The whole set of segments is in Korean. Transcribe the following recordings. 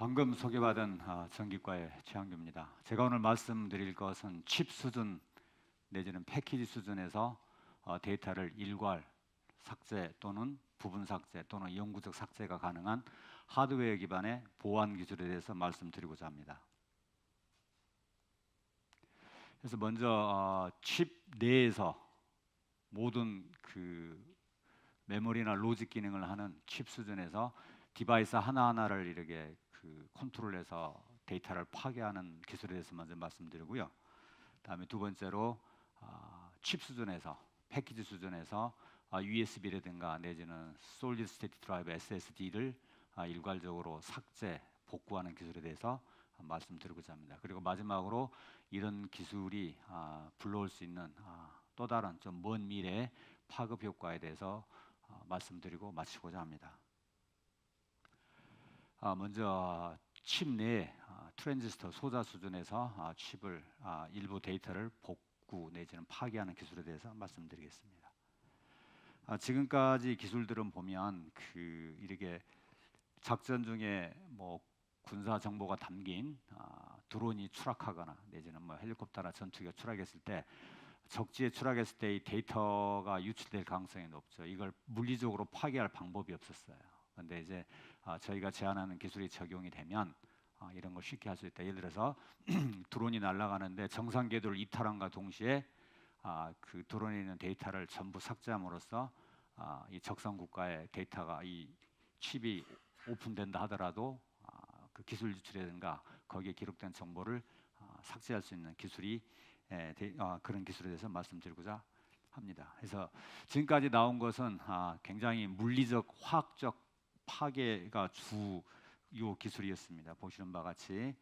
방금 소개받은 전기과의 최한규입니다. 제가 오늘 말씀드릴 것은 칩 수준 내지는 패키지 수준에서 데이터를 일괄 삭제 또는 부분 삭제 또는 영구적 삭제가 가능한 하드웨어 기반의 보안 기술에 대해서 말씀드리고자 합니다. 그래서 먼저 칩 내에서 모든 그 메모리나 로직 기능을 하는 칩 수준에서 디바이스 하나하나를 이렇게 컨트롤해서 데이터를 파괴하는 기술에 대해서 먼저 말씀드리고요. 다음에 두 번째로 칩 수준에서 패키지 수준에서 USB라든가 내지는 솔리드 스테이트 드라이브 SSD를 일괄적으로 삭제, 복구하는 기술에 대해서 말씀드리고자 합니다. 그리고 마지막으로 이런 기술이 불러올 수 있는 또 다른 좀 먼 미래의 파급 효과에 대해서 말씀드리고 마치고자 합니다. 먼저 칩 내에 트랜지스터 소자 수준에서 칩을 일부 데이터를 복구 내지는 파괴하는 기술에 대해서 말씀드리겠습니다. 지금까지 기술들은 보면 이렇게 작전 중에 뭐 군사 정보가 담긴 드론이 추락하거나 내지는 뭐 헬리콥터나 전투기가 추락했을 때 적지에 추락했을 때 이 데이터가 유출될 가능성이 높죠. 이걸 물리적으로 파괴할 방법이 없었어요. 그런데 이제 저희가 제안하는 기술이 적용이 되면 이런 걸 쉽게 할 수 있다. 예를 들어서 드론이 날아가는데 정상 궤도를 이탈함과 동시에 그 드론에 있는 데이터를 전부 삭제함으로써 이 적성 국가의 데이터가 이 칩이 오픈된다 하더라도 그 기술 유출이라든가 거기에 기록된 정보를 삭제할 수 있는 기술이 그런 기술에 대해서 말씀드리고자 합니다. 그래서 지금까지 나온 것은 굉장히 물리적, 화학적 파괴가 주요 기술이었습니다. 보시는 바와 같이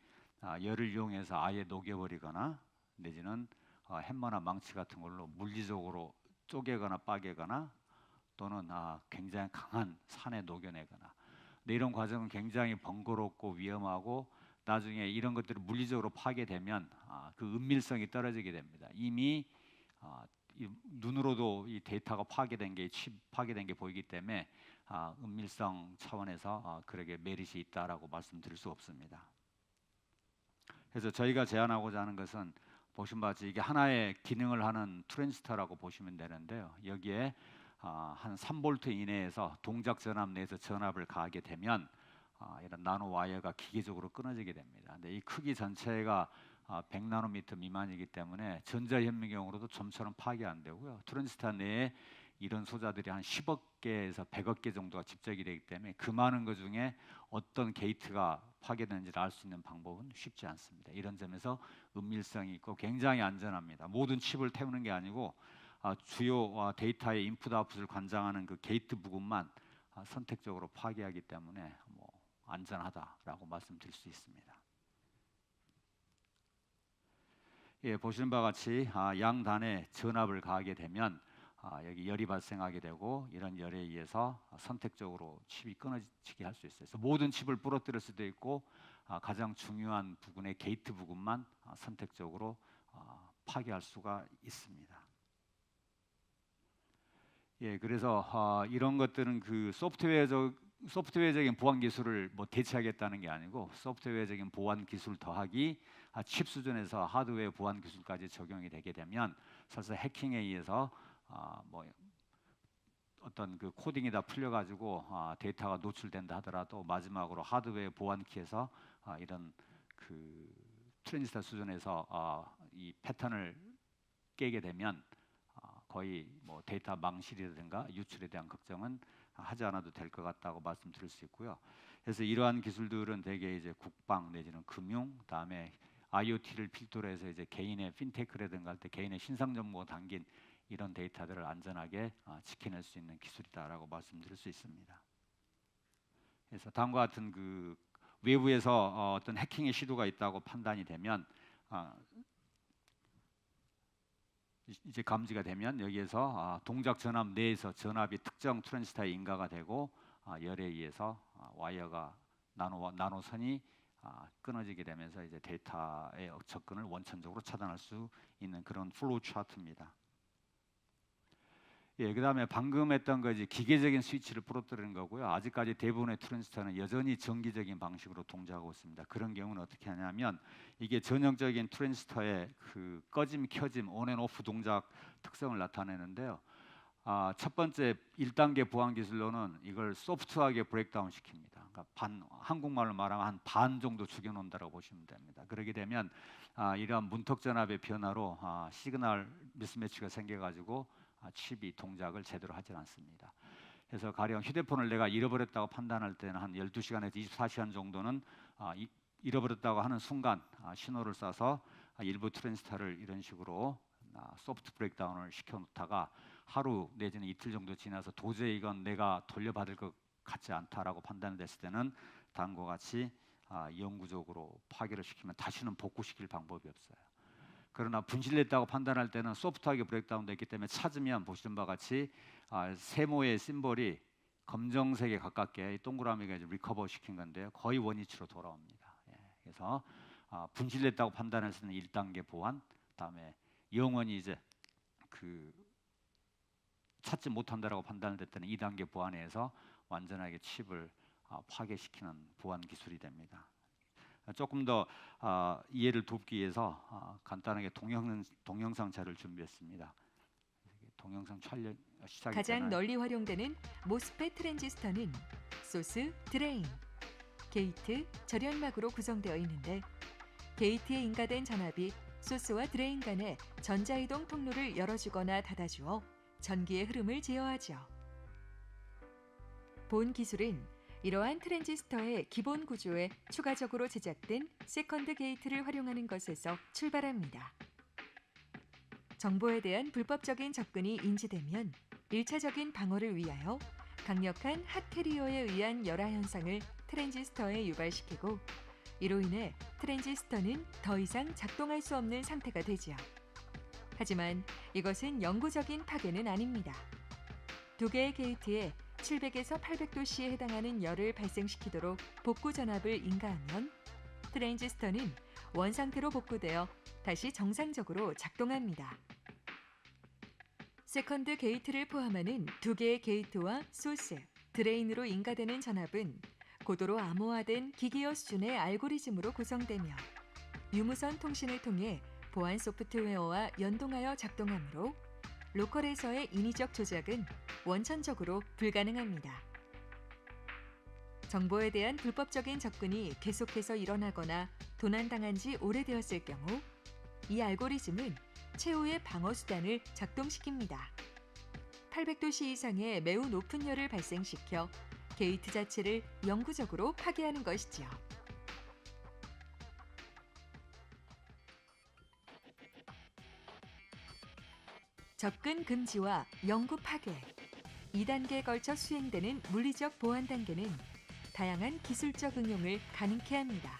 열을 이용해서 아예 녹여버리거나 내지는 햄머나 망치 같은 걸로 물리적으로 쪼개거나 빠개거나 또는 굉장히 강한 산에 녹여내거나. 근데 이런 과정은 굉장히 번거롭고 위험하고 나중에 이런 것들이 물리적으로 파괴되면 그 은밀성이 떨어지게 됩니다. 이미 눈으로도 이 데이터가 파괴된 게, 칩 파괴된 게 보이기 때문에 은밀성 차원에서 그렇게 메리트이 있다라고 말씀드릴 수 없습니다. 그래서 저희가 제안하고자 하는 것은 보신 바와 같이 이게 하나의 기능을 하는 트랜지스터라고 보시면 되는데요. 여기에 한 3V 이내에서 동작 전압 내에서 전압을 가하게 되면 이런 나노 와이어가 기계적으로 끊어지게 됩니다. 근데 이 크기 전체가 100나노미터 미만이기 때문에 전자현미경으로도 점처럼 파괴 안 되고요. 트랜지스터 내에 이런 소자들이 한 10억 개에서 100억 개 정도가 집적이 되기 때문에 그 많은 것 중에 어떤 게이트가 파괴되는지를 알 수 있는 방법은 쉽지 않습니다. 이런 점에서 은밀성이 있고 굉장히 안전합니다. 모든 칩을 태우는 게 아니고 주요 데이터의 인풋 아웃풋을 관장하는 그 게이트 부분만 선택적으로 파괴하기 때문에 안전하다라고 말씀드릴 수 있습니다. 예, 보시는 바와 같이 양단에 전압을 가하게 되면 여기 열이 발생하게 되고 이런 열에 의해서 선택적으로 칩이 끊어지게 할 수 있어요. 그래서 모든 칩을 부러뜨릴 수도 있고 가장 중요한 부분의 게이트 부분만 선택적으로 파괴할 수가 있습니다. 예, 그래서 이런 것들은 그 소프트웨어적인 보안 기술을 대체하겠다는 게 아니고 소프트웨어적인 보안 기술 더하기 칩 수준에서 하드웨어 보안 기술까지 적용이 되게 되면 사실 해킹에 의해서 어떤 그 코딩이 다 풀려가지고 데이터가 노출된다 하더라도 마지막으로 하드웨어 보안 키에서 이런 그 트랜지스터 수준에서 이 패턴을 깨게 되면 거의 데이터 망실이라든가 유출에 대한 걱정은 하지 않아도 될 것 같다고 말씀드릴 수 있고요. 그래서 이러한 기술들은 대개 이제 국방 내지는 금융, 다음에 IoT를 필두로 해서 이제 개인의 핀테크라든가 할 때 개인의 신상 정보가 담긴 이런 데이터들을 안전하게 지켜낼 수 있는 기술이다라고 말씀드릴 수 있습니다. 그래서 다음과 같은 그 외부에서 어떤 해킹의 시도가 있다고 판단이 되면 이제 감지가 되면 여기에서 동작 전압 내에서 전압이 특정 트랜지스터에 인가가 되고 열에 의해서 와이어가 나노선이 끊어지게 되면서 이제 데이터의 접근을 원천적으로 차단할 수 있는 그런 플로우 차트입니다. 예, 그다음에 방금 했던 거 이제 기계적인 스위치를 부러뜨리는 거고요. 아직까지 대부분의 트랜지스터는 여전히 전기적인 방식으로 동작하고 있습니다. 그런 경우는 어떻게 하냐면 이게 전형적인 트랜지스터의 그 꺼짐, 켜짐, 온앤오프 동작 특성을 나타내는데요. 첫 번째 1단계 보안 기술로는 이걸 소프트하게 브레이크다운 시킵니다. 그러니까 한국말로 말하면 한 반 정도 죽여놓는다고 보시면 됩니다. 그렇게 되면 이러한 문턱 전압의 변화로 시그널 미스매치가 생겨가지고 칩이 동작을 제대로 하지 않습니다. 그래서 가령 휴대폰을 내가 잃어버렸다고 판단할 때는 한 12시간에서 24시간 정도는 잃어버렸다고 하는 순간 신호를 쏴서 일부 트랜지스터를 이런 식으로 소프트 브레이크다운을 시켜놓다가 하루 내지는 이틀 정도 지나서 도저히 이건 내가 돌려받을 것 같지 않다라고 판단됐을 때는 다음과 같이 영구적으로 파괴를 시키면 다시는 복구시킬 방법이 없어요. 그러나 분실됐다고 판단할 때는 소프트하게 브레이크다운 됐기 때문에 찾으면 보시는 바와 같이 세모의 심볼이 검정색에 가깝게 동그라미가 이제 리커버 시킨 건데요. 거의 원위치로 돌아옵니다. 예, 그래서 분실됐다고 판단했을 때는 1단계 보안, 다음에 영원히 이제 그 찾지 못한다라고 판단됐다는 2단계 보안에서 완전하게 칩을 파괴시키는 보안 기술이 됩니다. 조금 더 이해를 돕기 위해서 간단하게 동영상 자료를 준비했습니다. 동영상 촬영 시작이 가장 되나요? 널리 활용되는 모스펫 트랜지스터는 소스, 드레인, 게이트, 절연막으로 구성되어 있는데 게이트에 인가된 전압이 소스와 드레인 간의 전자이동 통로를 열어주거나 닫아주어 전기의 흐름을 제어하죠. 본 기술은 이러한 트랜지스터의 기본 구조에 추가적으로 제작된 세컨드 게이트를 활용하는 것에서 출발합니다. 정보에 대한 불법적인 접근이 인지되면 1차적인 방어를 위하여 강력한 핫캐리어에 의한 열화 현상을 트랜지스터에 유발시키고 이로 인해 트랜지스터는 더 이상 작동할 수 없는 상태가 되지요. 하지만 이것은 영구적인 파괴는 아닙니다. 두 개의 게이트에 700에서 800도씨에 해당하는 열을 발생시키도록 복구 전압을 인가하면 트랜지스터는 원상태로 복구되어 다시 정상적으로 작동합니다. 세컨드 게이트를 포함하는 두 개의 게이트와 소스, 드레인으로 인가되는 전압은 고도로 암호화된 기기어 수준의 알고리즘으로 구성되며 유무선 통신을 통해 보안 소프트웨어와 연동하여 작동하므로 로컬에서의 인위적 조작은 원천적으로 불가능합니다. 정보에 대한 불법적인 접근이 계속해서 일어나거나 도난당한 지 오래되었을 경우 이 알고리즘은 최후의 방어 수단을 작동시킵니다. 800도씨 이상의 매우 높은 열을 발생시켜 게이트 자체를 영구적으로 파괴하는 것이지요. 접근 금지와 영구 파괴, 2단계에 걸쳐 수행되는 물리적 보안 단계는 다양한 기술적 응용을 가능케 합니다.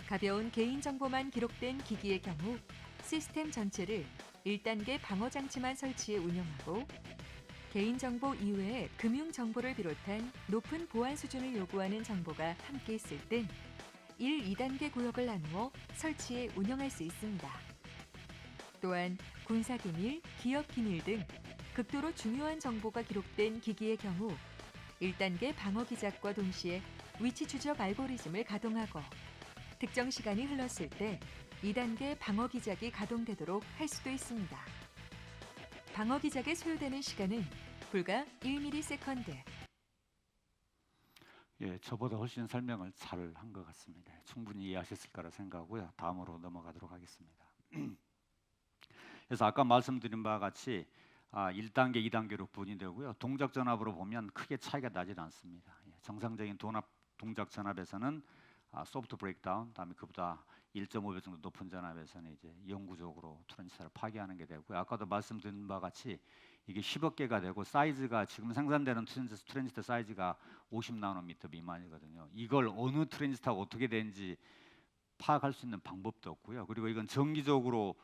가벼운 개인정보만 기록된 기기의 경우 시스템 전체를 1단계 방어 장치만 설치해 운영하고 개인정보 이외의 금융정보를 비롯한 높은 보안 수준을 요구하는 정보가 함께 있을 땐 1, 2단계 구역을 나누어 설치해 운영할 수 있습니다. 또한 군사기밀, 기업기밀 등 극도로 중요한 정보가 기록된 기기의 경우 1단계 방어 기작과 동시에 위치 추적 알고리즘을 가동하고 특정 시간이 흘렀을 때 2단계 방어 기작이 가동되도록 할 수도 있습니다. 방어 기작에 소요되는 시간은 불과 1ms. 예, 저보다 훨씬 설명을 잘 한 것 같습니다. 충분히 이해하셨을 거라 생각하고요. 다음으로 넘어가도록 하겠습니다. 그래서 아까 말씀드린 바와 같이 1단계, 2단계로 분리되고요. 동작 전압으로 보면 크게 차이가 나질 않습니다. 정상적인 동작 전압에서는 소프트 브레이크다운, 다음에 그보다 1.5배 정도 높은 전압에서는 이제 영구적으로 트랜지스터를 파괴하는 게 되고요. 아까도 말씀드린 바와 같이 이게 10억 개가 되고 사이즈가 지금 생산되는 트랜지스터 사이즈가 50나노미터 미만이거든요. 이걸 어느 트랜지스터가 어떻게 되는지 파악할 수 있는 방법도 없고요. 그리고 이건 정기적으로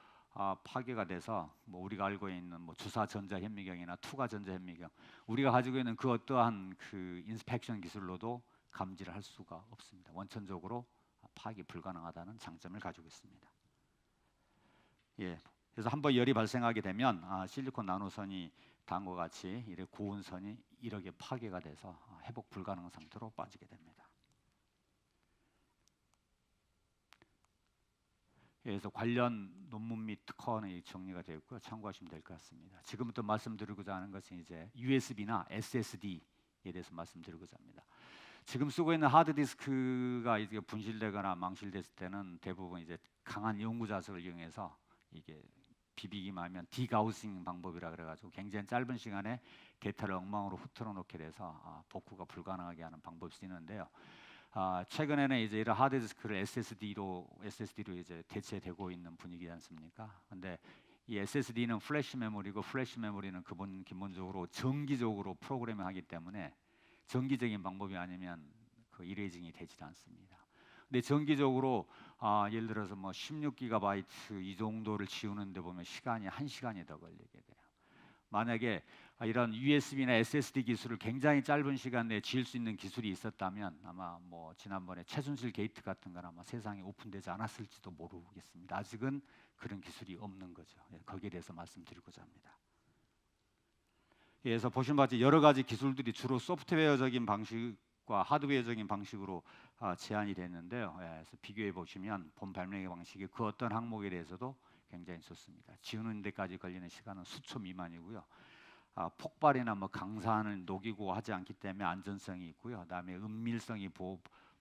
파괴가 돼서 뭐 우리가 알고 있는 뭐 주사 전자 현미경이나 투과 전자 현미경, 우리가 가지고 있는 그 어떠한 그 인스펙션 기술로도 감지를 할 수가 없습니다. 원천적으로 파악이 불가능하다는 장점을 가지고 있습니다. 예, 그래서 한번 열이 발생하게 되면 실리콘 나노선이 다음과 같이 이렇게 고온선이 이렇게 파괴가 돼서 회복 불가능 상태로 빠지게 됩니다. 그래서 관련 논문 및 특허는 정리가 되어 있고요. 참고하시면 될 것 같습니다. 지금부터 말씀드리고자 하는 것은 이제 USB나 SSD에 대해서 말씀드리고자 합니다. 지금 쓰고 있는 하드디스크가 이제 분실되거나 망실됐을 때는 대부분 이제 강한 연구 자석을 이용해서 이게 비비기만 하면 디가우싱 방법이라 그래가지고 굉장히 짧은 시간에 데이터를 엉망으로 흐트러 놓게 돼서 복구가 불가능하게 하는 방법이 쓰이는데요. 최근에는 이제 이런 하드디스크를 SSD로 이제 대체되고 있는 분위기지 않습니까? 근데 이 SSD는 플래시 메모리고 플래시 메모리는 기본적으로 정기적으로 프로그래밍 하기 때문에 정기적인 방법이 아니면 그 이레이징이 되지 않습니다. 근데 정기적으로 예를 들어서 뭐 16GB 이 정도를 지우는데 보면 시간이 1시간이 더 걸리게 돼요. 만약에 이런 USB나 SSD 기술을 굉장히 짧은 시간 내에 지을 수 있는 기술이 있었다면 아마 뭐 지난번에 최순실 게이트 같은 건 아마 세상에 오픈되지 않았을지도 모르겠습니다. 아직은 그런 기술이 없는 거죠. 거기에 대해서 말씀드리고자 합니다. 그래서 보신 바와 같이 여러 가지 기술들이 주로 소프트웨어적인 방식과 하드웨어적인 방식으로 제한이 됐는데요. 그래서 비교해 보시면 본 발명의 방식이 그 어떤 항목에 대해서도 굉장히 좋습니다. 지우는 데까지 걸리는 시간은 수초 미만이고요. 폭발이나 뭐 강산을 녹이고 하지 않기 때문에 안전성이 있고요. 그다음에 은밀성이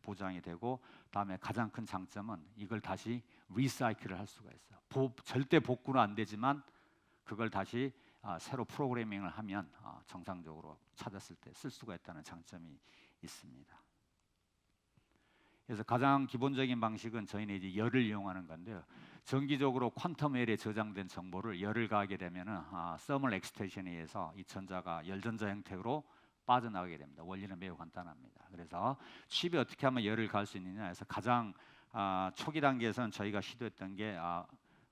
보장이 되고, 다음에 가장 큰 장점은 이걸 다시 리사이클을 할 수가 있어요. 절대 복구는 안 되지만 그걸 다시 새로 프로그래밍을 하면 정상적으로 찾았을 때 쓸 수가 있다는 장점이 있습니다. 그래서 가장 기본적인 방식은 저희는 이제 열을 이용하는 건데요. 정기적으로 퀀텀 웰에 저장된 정보를 열을 가하게 되면은 서멀 엑스텐션에 의해서 이 전자가 열전자 형태로 빠져나가게 됩니다. 원리는 매우 간단합니다. 그래서 칩이 어떻게 하면 열을 가할 수 있느냐 해서 가장 초기 단계에서는 저희가 시도했던 게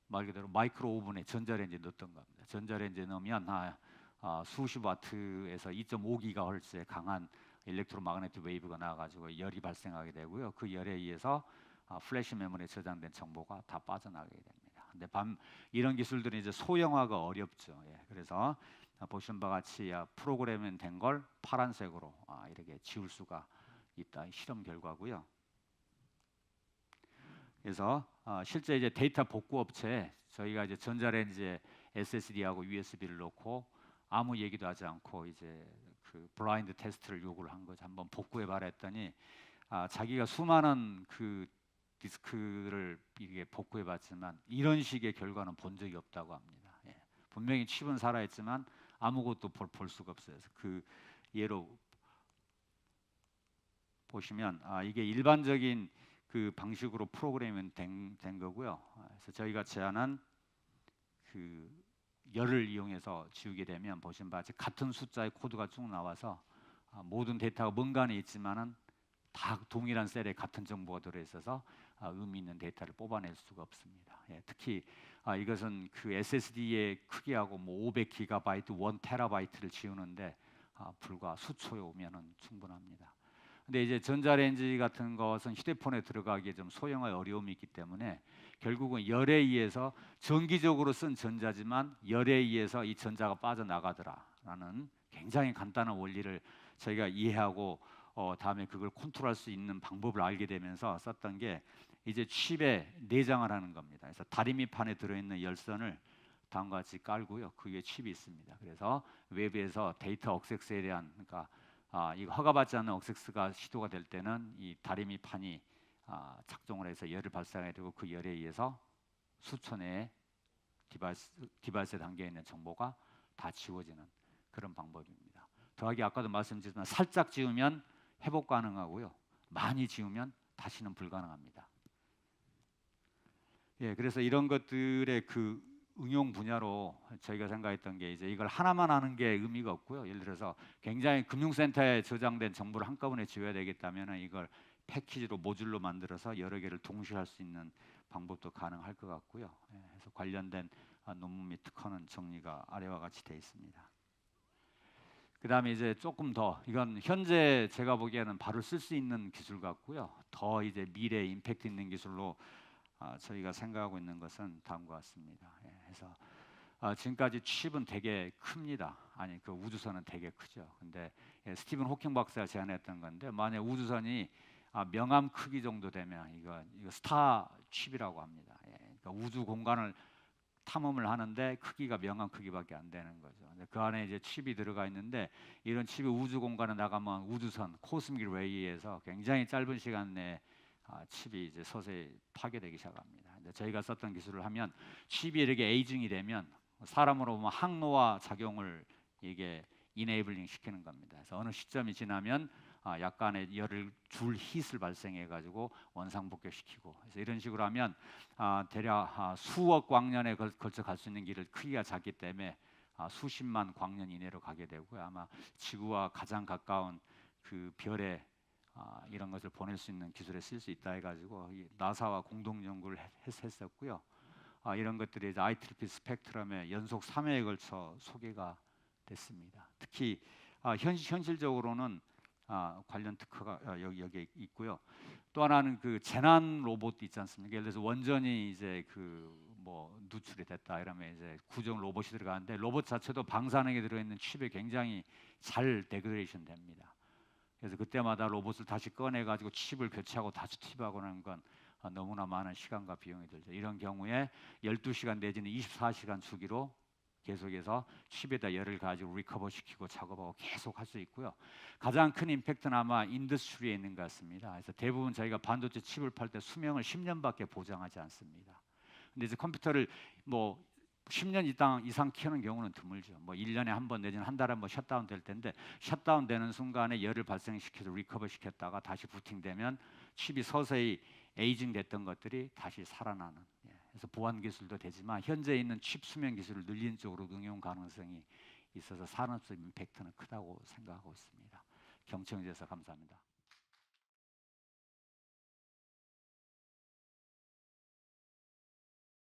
말 그대로 마이크로 오븐에 전자레인지에 넣었던 겁니다. 전자레인지에 넣으면 수십 와트에서 2.5GHz의 강한 일렉트로마그네틱 웨이브가 나와가지고 열이 발생하게 되고요. 그 열에 의해서 플래시 메모리에 저장된 정보가 다 빠져나가게 됩니다. 근데 이런 기술들은 이제 소형화가 어렵죠. 그래서 보신 바와 같이 프로그래밍 된 걸 파란색으로 이렇게 지울 수가 있다. 실험 결과고요. 그래서 실제 이제 데이터 복구 업체에 저희가 이제 전자레인지에 SSD하고 USB를 넣고 아무 얘기도 하지 않고 이제 그 블라인드 테스트를 요구를 한 거죠. 한번 복구해 봐라 했더니 자기가 수많은 그 디스크를 이게 복구해 봤지만 이런 식의 결과는 본 적이 없다고 합니다. 분명히 칩은 살아있지만 아무것도 볼 수가 없어요. 그래서 그 예로 보시면 이게 일반적인 그 방식으로 프로그래밍 된 거고요. 그래서 저희가 제안한 그 열을 이용해서 지우게 되면 보신 바와 같이 같은 숫자의 코드가 쭉 나와서 모든 데이터가 뭔가는 있지만은 다 동일한 셀에 같은 정보가 들어있어서 의미 있는 데이터를 뽑아낼 수가 없습니다. 특히 이것은 그 SSD의 크기하고 뭐 500GB, 1TB를 지우는데 불과 수초에 오면은 충분합니다. 근데 이제 전자레인지 같은 것은 휴대폰에 들어가기에 좀 소형화의 어려움이 있기 때문에 결국은 열에 의해서 정기적으로 쓴 전자지만 열에 의해서 이 전자가 빠져나가더라라는 굉장히 간단한 원리를 저희가 이해하고 다음에 그걸 컨트롤할 수 있는 방법을 알게 되면서 썼던 게 이제 칩에 내장을 하는 겁니다. 그래서 다리미판에 들어있는 열선을 다음과 같이 깔고요. 그 위에 칩이 있습니다. 그래서 외부에서 데이터 억세스에 대한 이거 허가받지 않는 억세스가 시도가 될 때는 이 다리미판이 작동을 해서 열을 발생하게 되고 그 열에 의해서 수천의 디바이스에 담겨 있는 정보가 다 지워지는 그런 방법입니다. 더하기 아까도 말씀드렸지만 살짝 지우면 회복 가능하고요. 많이 지우면 다시는 불가능합니다. 그래서 이런 것들의 그 응용 분야로 저희가 생각했던 게 이제 이걸 하나만 하는 게 의미가 없고요. 예를 들어서 굉장히 금융센터에 저장된 정보를 한꺼번에 지워야 되겠다면 이걸 패키지로 모듈로 만들어서 여러 개를 동시에 할 수 있는 방법도 가능할 것 같고요. 그래서 관련된 논문 및 특허는 정리가 아래와 같이 되어 있습니다. 그 다음에 이제 조금 더 이건 현재 제가 보기에는 바로 쓸 수 있는 기술 같고요. 더 이제 미래에 임팩트 있는 기술로 저희가 생각하고 있는 것은 다음과 같습니다. 그래서 지금까지 칩은 되게 큽니다. 아니 그 우주선은 되게 크죠. 근데 스티븐 호킹 박사가 제안했던 건데 만약 우주선이 명암 크기 정도 되면 이거 스타 칩이라고 합니다. 그러니까 우주 공간을 탐험을 하는데 크기가 명암 크기밖에 안 되는 거죠. 근데 그 안에 이제 칩이 들어가 있는데 이런 칩이 우주 공간에 나가면 우주선 코스믹 레이에서 굉장히 짧은 시간 내에 칩이 이제 서서히 파괴되기 시작합니다. 근데 저희가 썼던 기술을 하면 칩이 이렇게 에이징이 되면 사람으로 보면 항노화 작용을 이게 이네이블링 시키는 겁니다. 그래서 어느 시점이 지나면 약간의 열을 줄 hit을 발생해 가지고 원상 복귀시키고 그래서 이런 식으로 하면 대략 수억 광년에 걸쳐 갈 수 있는 길을 크기가 작기 때문에 수십만 광년 이내로 가게 되고요. 아마 지구와 가장 가까운 그 별에 이런 것을 보낼 수 있는 기술에 쓸 수 있다 해가지고 나사와 공동 연구를 했었고요. 이런 것들이 이제 IEEE 스펙트럼에 연속 3회에 걸쳐 소개가 됐습니다. 특히 현실적으로는 관련 특허가 여기에 있고요. 또 하나는 그 재난 로봇 있지 않습니까? 예를 들어서 원전이 이제 그 뭐 누출이 됐다 이러면 이제 구정 로봇이 들어가는데 로봇 자체도 방사능에 들어있는 칩에 굉장히 잘 데그레이션 됩니다. 그래서 그때마다 로봇을 다시 꺼내 가지고 칩을 교체하고 다시 팁하고 하는 건 너무나 많은 시간과 비용이 들죠. 이런 경우에 12시간 내지는 24시간 주기로 계속해서 칩에다 열을 가지고 리커버 시키고 작업하고 계속 할 수 있고요. 가장 큰 임팩트는 아마 인더스트리에 있는 것 같습니다. 그래서 대부분 저희가 반도체 칩을 팔 때 수명을 10년밖에 보장하지 않습니다. 근데 이제 컴퓨터를 뭐 10년 이상 키우는 경우는 드물죠. 뭐 1년에 한 번 내지는 한 달에 한 번 셧다운 될 텐데 셧다운 되는 순간에 열을 발생시켜서 리커버 시켰다가 다시 부팅되면 칩이 서서히 에이징 됐던 것들이 다시 살아나는 그래서 보안 기술도 되지만 현재 있는 칩 수명 기술을 늘리는 쪽으로 응용 가능성이 있어서 산업적 임팩트는 크다고 생각하고 있습니다. 경청해 주셔서 감사합니다.